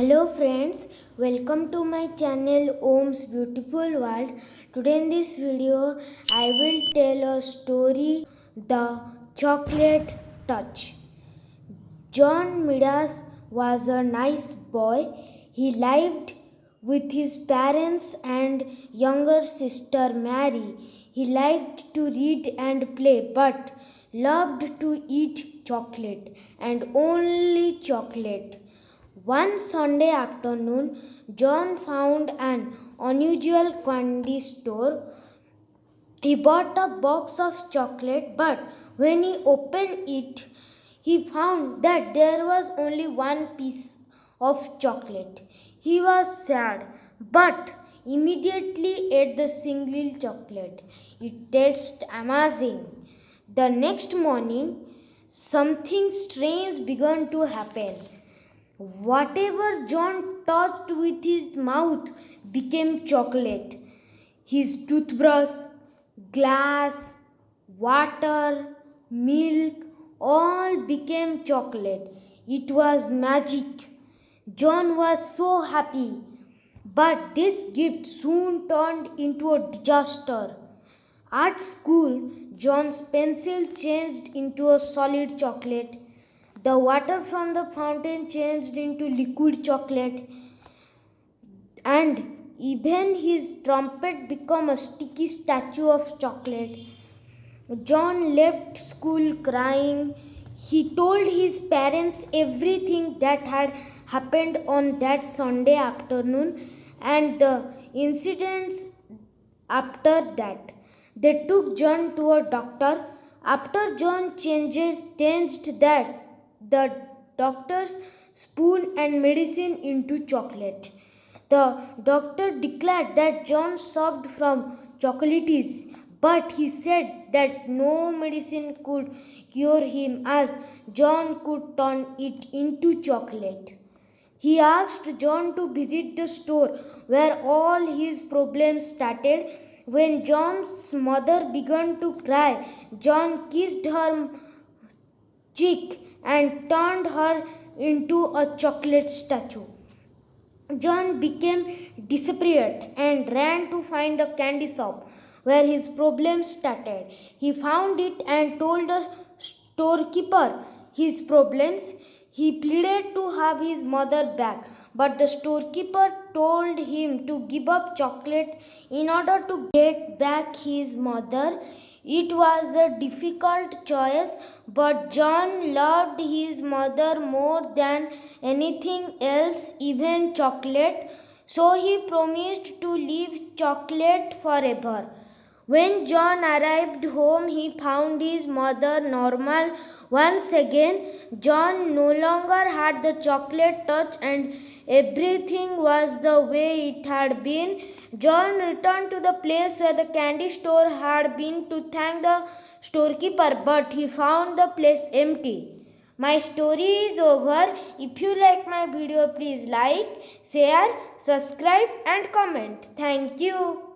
Hello friends, welcome to my channel Om's Beautiful World. Today in this video I will tell a story, The Chocolate Touch. John Midas was a nice boy. He lived with his parents and younger sister Mary. He liked to read and play but loved to eat chocolate and only chocolate. One Sunday afternoon, John found an unusual candy store. He bought a box of chocolate, but when he opened it, he found that there was only one piece of chocolate. He was sad, but immediately ate the single chocolate. It tasted amazing. The next morning, something strange began to happen. Whatever John touched with his mouth became chocolate. His toothbrush, glass, water, milk, all became chocolate. It was magic. John was so happy. But this gift soon turned into a disaster. At school, John's pencil changed into a solid chocolate. The water from the fountain changed into liquid chocolate, and even his trumpet became a sticky statue of chocolate. John left school crying. He told his parents everything that had happened on that Sunday afternoon and the incidents after that. They took John to a doctor. After John changed that the doctor's spoon and medicine into chocolate. The doctor declared that John suffered from chocolates, but he said that no medicine could cure him as John could turn it into chocolate. He asked John to visit the store where all his problems started. When John's mother began to cry, John kissed her cheek and turned her into a chocolate statue. John became desperate and ran to find the candy shop where his problems started. He found it and told the storekeeper his problems. He pleaded to have his mother back, but the storekeeper told him to give up chocolate in order to get back his mother. It was a difficult choice, but John loved his mother more than anything else, even chocolate, so he promised to leave chocolate forever. When John arrived home, he found his mother normal once again. John no longer had the chocolate touch and everything was the way it had been. John returned to the place where the candy store had been to thank the storekeeper, but he found the place empty. My story is over. If you like my video, please like, share, subscribe and comment. Thank you.